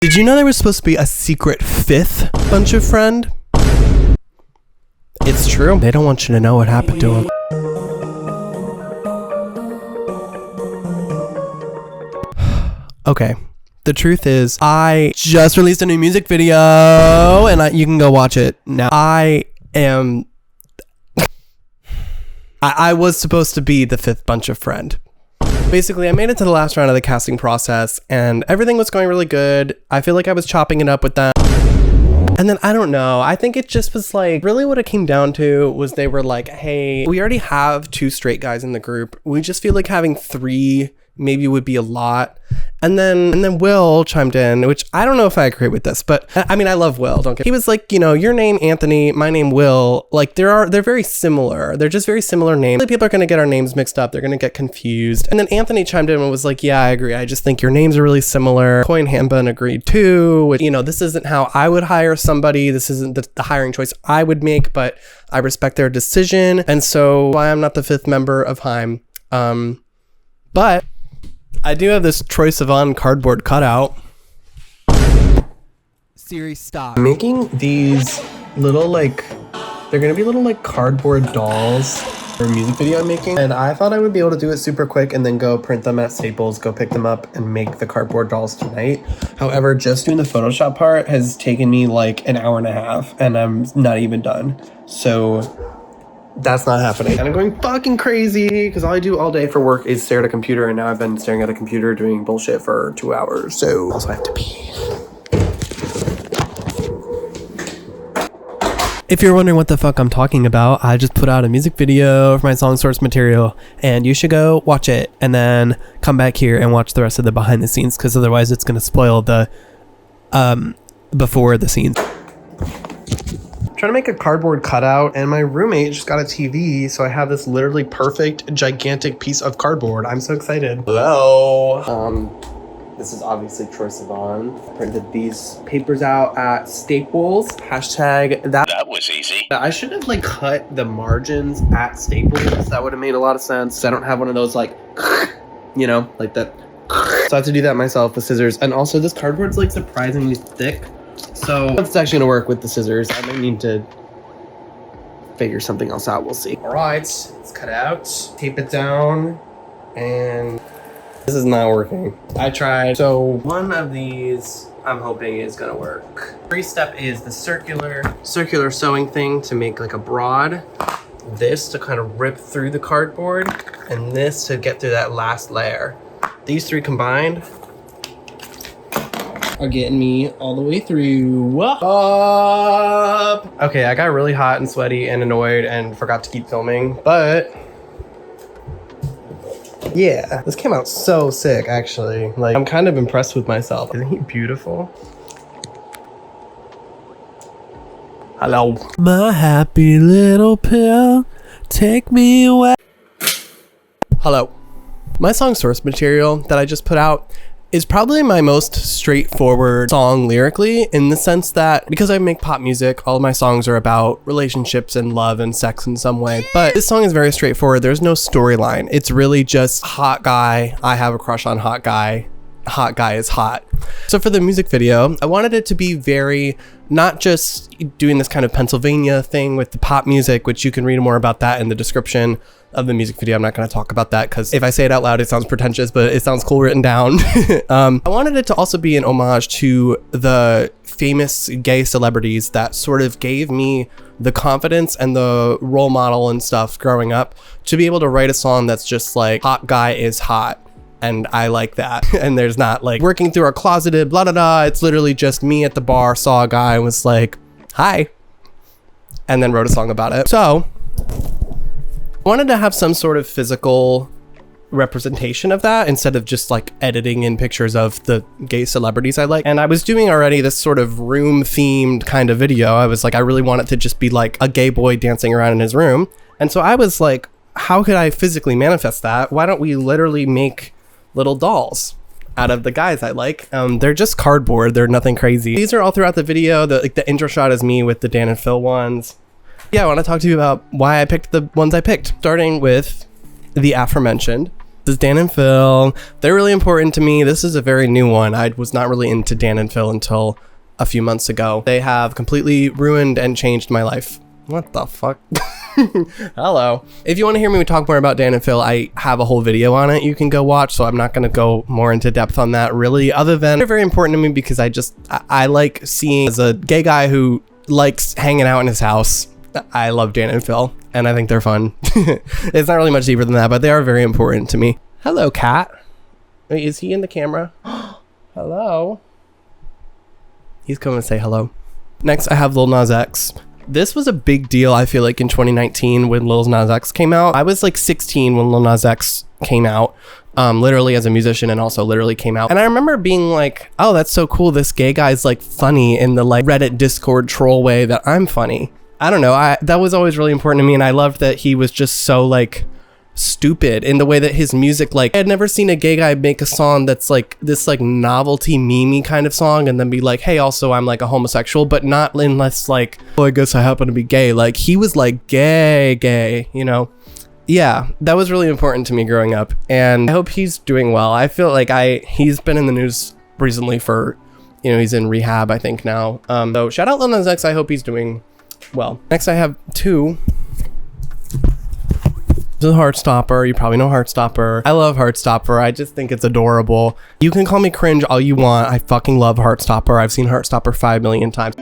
Did you know there was supposed to be a secret fifth bunch of friend? It's true. They don't want you to know what happened to him. Okay. The truth is, I just released a new music video, and you can go watch it now. I was supposed to be the fifth bunch of friend. Basically, I made it to the last round of the casting process, and everything was going really good. I feel like I was chopping it up with them. And then, I don't know, I think it just was like, really what it came down to was they were like, hey, we already have 2 straight guys in the group. We just feel like having 3 maybe would be a lot. And then Will chimed in, which I don't know if I agree with this, but I mean, I love Will. He was like, you know, your name Anthony, my name Will. Like they're very similar. They're just very similar names. People are going to get our names mixed up. They're going to get confused. And then Anthony chimed in and was like, yeah, I agree. I just think your names are really similar. Coin Hambun agreed too. Which, you know, this isn't how I would hire somebody. This isn't the hiring choice I would make, but I respect their decision. And so why I'm not the 5th member of Haim. But I do have this Troye Sivan cardboard cutout. Siri, stop. I'm making these little they're gonna be little cardboard dolls for a music video I'm making. And I thought I would be able to do it super quick and then go print them at Staples, go pick them up and make the cardboard dolls tonight. However, just doing the Photoshop part has taken me like an hour and a half and I'm not even done. So that's not happening. And I'm going fucking crazy because all I do all day for work is stare at a computer, and now I've been staring at a computer doing bullshit for 2 hours. So also I have to pee. If you're wondering what the fuck I'm talking about, I just put out a music video for my song source material, and you should go watch it and then come back here and watch the rest of the behind the scenes, because otherwise it's going to spoil the before the scenes. Trying to make a cardboard cutout, and my roommate just got a TV, so I have this literally perfect gigantic piece of cardboard. I'm so excited. Hello. This is obviously Troye Sivan. I printed these papers out at Staples. Hashtag that was easy. I should have cut the margins at Staples. That would have made a lot of sense. I don't have one of those you know, like that. So I have to do that myself with scissors. And also this cardboard's surprisingly thick. So if it's actually gonna work with the scissors, I might need to figure something else out. We'll see. All right, let's cut out, tape it down, and this is not working. I tried. So one of these I'm hoping is gonna work. 3-step is the circular sewing thing to make a broad. This to kind of rip through the cardboard, and this to get through that last layer. These 3 combined are getting me all the way through. Up. Okay, I got really hot and sweaty and annoyed and forgot to keep filming, but yeah, this came out so sick, actually. I'm kind of impressed with myself. Isn't he beautiful? Hello. My happy little pill, take me away. Hello. My song source material that I just put out is probably my most straightforward song lyrically, in the sense that because I make pop music, all of my songs are about relationships and love and sex in some way. But this song is very straightforward. There's no storyline. It's really just hot guy, I have a crush on hot guy is hot. So for the music video, I wanted it to be very, not just doing this kind of Pennsylvania thing with the pop music, which you can read more about that in the description of the music video. I'm not going to talk about that because if I say it out loud, it sounds pretentious, but it sounds cool written down. I wanted it to also be an homage to the famous gay celebrities that sort of gave me the confidence and the role model and stuff growing up to be able to write a song that's just hot guy is hot. And I like that. And there's not working through a closeted blah, blah, blah. It's literally just me at the bar, saw a guy and was like, hi. And then wrote a song about it. So I wanted to have some sort of physical representation of that instead of just editing in pictures of the gay celebrities I like. And I was doing already this sort of room themed kind of video. I was I really want it to just be a gay boy dancing around in his room. And so I was how could I physically manifest that? Why don't we literally make little dolls out of the guys I like? They're just cardboard. They're nothing crazy. These are all throughout the video. The intro shot is me with the Dan and Phil ones. Yeah, I want to talk to you about why I picked the ones I picked, starting with the aforementioned. This is Dan and Phil. They're really important to me. This is a very new one. I was not really into Dan and Phil until a few months ago. They have completely ruined and changed my life. What the fuck? Hello. If you want to hear me talk more about Dan and Phil, I have a whole video on it you can go watch, so I'm not going to go more into depth on that really, other than they're very important to me because I like seeing, as a gay guy who likes hanging out in his house, I love Dan and Phil, and I think they're fun. It's not really much deeper than that, but they are very important to me. Hello, cat. Wait, is he in the camera? Hello. He's coming to say hello. Next, I have Lil Nas X. This was a big deal, I feel like, in 2019 when Lil Nas X came out. I was like 16 when Lil Nas X came out, literally as a musician, and also literally came out. And I remember being like, oh, that's so cool. This gay guy's like funny in the like Reddit Discord troll way that I'm funny. I don't know. That was always really important to me. And I loved that he was just so like stupid in the way that his music, like I had never seen a gay guy make a song that's like this like novelty meme kind of song and then be like, hey, also I'm like a homosexual, but not unless like, oh, I guess I happen to be gay. Like he was like gay, you know? Yeah, that was really important to me growing up, and I hope he's doing well. I feel like he's been in the news recently for, you know, he's in rehab I think now. So shout out Lil Nas X. I hope he's doing well. Next I have two. This is Heartstopper. You probably know Heartstopper. I love Heartstopper. I just think it's adorable. You can call me cringe all you want. I fucking love Heartstopper. I've seen Heartstopper 5 million times.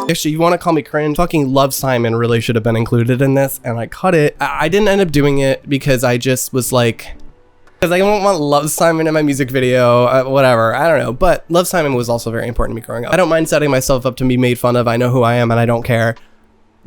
Actually, you want to call me cringe? Fucking Love Simon really should have been included in this, and I cut it. I didn't end up doing it because I just was like, because I don't want Love Simon in my music video, whatever, I don't know. But Love Simon was also very important to me growing up. I don't mind setting myself up to be made fun of. I know who I am and I don't care.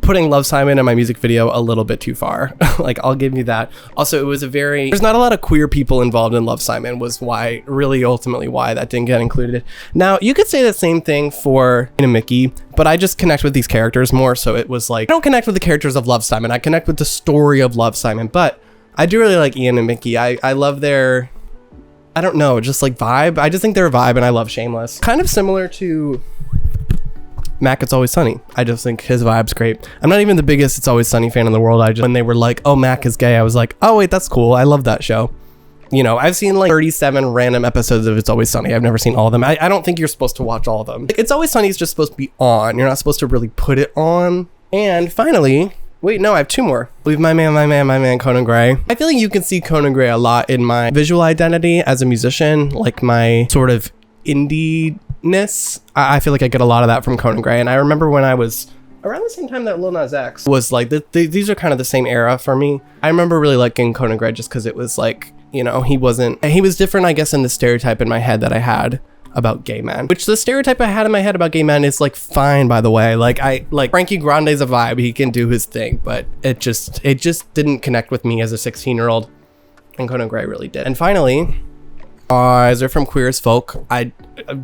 Putting Love Simon in my music video a little bit too far. Like, I'll give you that. Also, it was there's not a lot of queer people involved in Love Simon, was why, really ultimately why that didn't get included. Now, you could say the same thing for Mickey, but I just connect with these characters more, so it was like, I don't connect with the characters of Love Simon, I connect with the story of Love Simon, but I do really like Ian and Mickey. I love their, I don't know, just like vibe. I just think they're a vibe, and I love Shameless. Kind of similar to Mac It's Always Sunny. I just think his vibe's great. I'm not even the biggest It's Always Sunny fan in the world. When they were like, oh, Mac is gay, I was like, oh wait, that's cool. I love that show. You know, I've seen like 37 random episodes of It's Always Sunny. I've never seen all of them. I don't think you're supposed to watch all of them. Like, It's Always Sunny is just supposed to be on. You're not supposed to really put it on. And finally, wait, no, I have two more. Leave my man, Conan Gray. I feel like you can see Conan Gray a lot in my visual identity as a musician, like my sort of indie-ness. I feel like I get a lot of that from Conan Gray. And I remember when I was around the same time that Lil Nas X was like, these are kind of the same era for me. I remember really liking Conan Gray just because it was like, you know, he was different, I guess, in the stereotype in my head that I had about gay men, which the stereotype I had in my head about gay men is like fine, by the way. Like Frankie Grande's a vibe, he can do his thing, but it just didn't connect with me as a 16-year-old, and Conan Gray really did. And finally, as they're from Queer as Folk, I,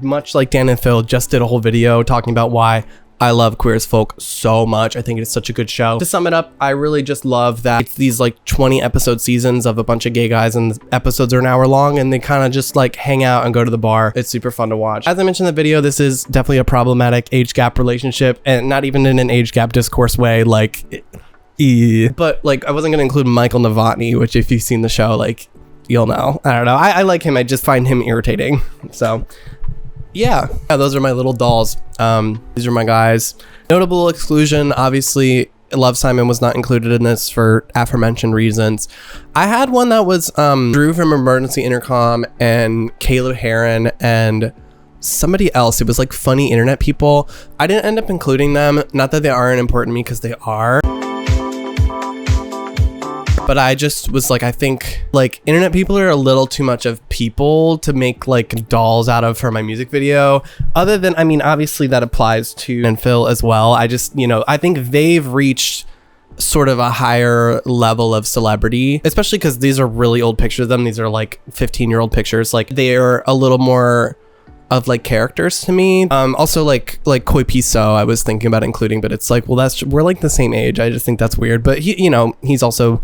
much like Dan and Phil, just did a whole video talking about why I love Queer as Folk so much. I think it's such a good show. To sum it up, I really just love that it's these like 20 episode seasons of a bunch of gay guys, and the episodes are an hour long, and they kind of just like hang out and go to the bar. It's super fun to watch. As I mentioned in the video, this is definitely a problematic age gap relationship, and not even in an age gap discourse way, like, but like I wasn't gonna include Michael Novotny, which if you've seen the show, like, you'll know. I don't know. I like him. I just find him irritating. So yeah, those are my little dolls. These are my guys. Notable exclusion, obviously, Love Simon was not included in this for aforementioned reasons. I had one that was Drew from Emergency Intercom and Caleb Heron and somebody else. It was like funny internet people. I didn't end up including them. Not that they aren't important to me, because they are. But I just was like, I think like internet people are a little too much of people to make like dolls out of for my music video. Other than, I mean, obviously that applies to and Phil as well. I just, you know, I think they've reached sort of a higher level of celebrity, especially because these are really old pictures of them. These are like 15-year-old pictures. Like they are a little more of like characters to me. Also like Koi Piso I was thinking about including, but it's like, well, we're like the same age. I just think that's weird. But he, you know, he's also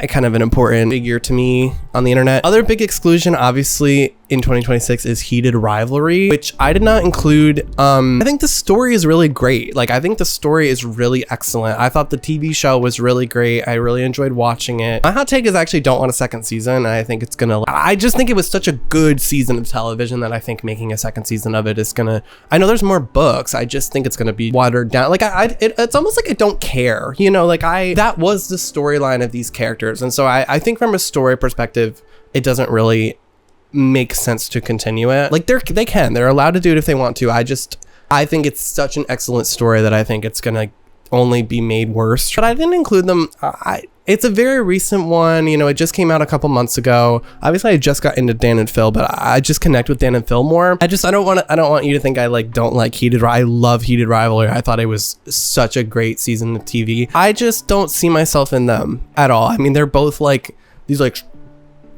kind of an important figure to me on the internet. Other big exclusion, obviously, in 2026 is Heated Rivalry, which I did not include. I think the story is really great. Like, I think the story is really excellent. I thought the TV show was really great. I really enjoyed watching it. My hot take is I actually don't want a second season. I think it's gonna, I just think it was such a good season of television that I think making a second season of it is gonna, I know there's more books. I just think it's gonna be watered down. Like, it's almost like I don't care, you know, like that was the storyline of these characters. And so I think from a story perspective, it doesn't really make sense to continue it. Like, they're allowed to do it if they want to. I think it's such an excellent story that I think it's gonna only be made worse. But I didn't include them. It's a very recent one, you know, it just came out a couple months ago. Obviously I just got into Dan and Phil, but I just connect with Dan and Phil more. I don't want you to think I like don't like I love Heated Rivalry. I thought it was such a great season of TV. I just don't see myself in them at all. I mean, they're both like these like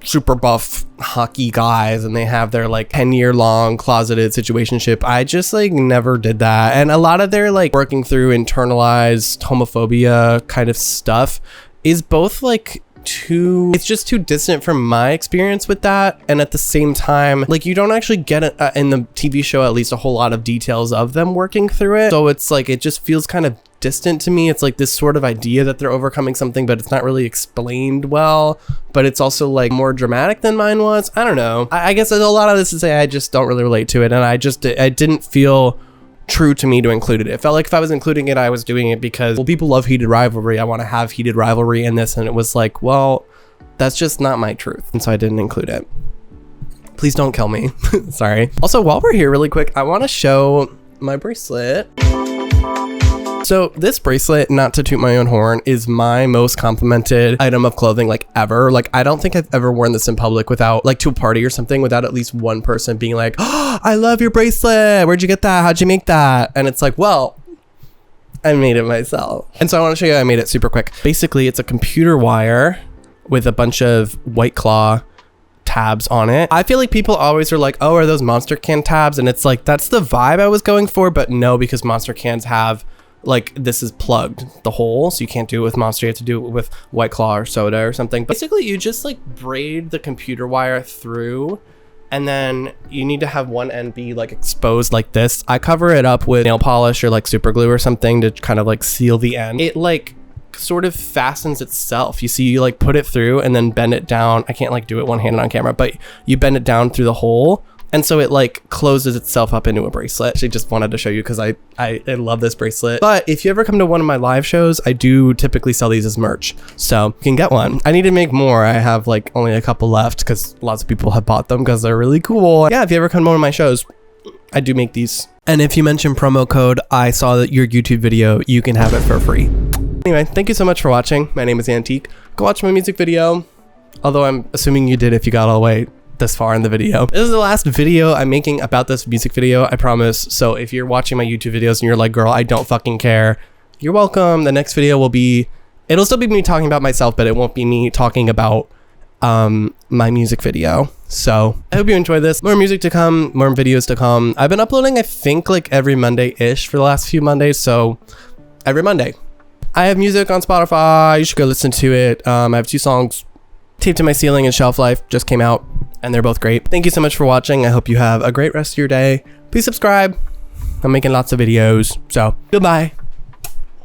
super buff hockey guys, and they have their like 10-year-long closeted situationship. I just like never did that. And a lot of their like working through internalized homophobia kind of stuff is both like it's just too distant from my experience with that. And at the same time, like, you don't actually get in the TV show at least a whole lot of details of them working through it. So it's like, it just feels kind of distant to me. It's like this sort of idea that they're overcoming something, but it's not really explained well. But it's also like more dramatic than mine was. I don't know. I guess there's a lot of this to say I just don't really relate to it. And I didn't feel true to me to include it. It felt like if I was including it, I was doing it because, well, people love Heated Rivalry. I want to have Heated Rivalry in this. And it was like, well, that's just not my truth. And so I didn't include it. Please don't kill me. Sorry. Also, while we're here really quick, I want to show my bracelet. So this bracelet, not to toot my own horn, is my most complimented item of clothing like ever. Like, I don't think I've ever worn this in public without, like, to a party or something, without at least one person being like, oh, I love your bracelet. Where'd you get that? How'd you make that? And it's like, well, I made it myself. And so I want to show you how I made it super quick. Basically, it's a computer wire with a bunch of White Claw tabs on it. I feel like people always are like, oh, are those Monster Can tabs? And it's like, that's the vibe I was going for, but no, because Monster Cans have, like, this is plugged the hole, so you can't do it with Monster. You have to do it with White Claw or soda or something. Basically, you just like braid the computer wire through, and then you need to have one end be like exposed like this. I cover it up with nail polish or like super glue or something to kind of like seal the end. It like sort of fastens itself. You see, you like put it through and then bend it down. I can't like do it one-handed on camera, but you bend it down through the hole. And so it like closes itself up into a bracelet. Actually, just wanted to show you because I love this bracelet. But if you ever come to one of my live shows, I do typically sell these as merch. So you can get one. I need to make more. I have like only a couple left because lots of people have bought them because they're really cool. Yeah, if you ever come to one of my shows, I do make these. And if you mention promo code, I saw that your YouTube video, you can have it for free. Anyway, thank you so much for watching. My name is Antique. Go watch my music video. Although I'm assuming you did if you got all the way this far in the video. This is the last video I'm making about this music video, I promise. So if you're watching my YouTube videos and you're like, girl, I don't fucking care, you're welcome. The next video will be, it'll still be me talking about myself, but it won't be me talking about my music video. So I hope you enjoyed this. More music to come, more videos to come. I've been uploading, I think, like every Monday-ish for the last few Mondays. So every Monday. I have music on Spotify. You should go listen to it. I have 2 songs, Taped to My Ceiling and Shelf Life, just came out, and they're both great. Thank you so much for watching. I hope you have a great rest of your day. Please subscribe. I'm making lots of videos. So goodbye.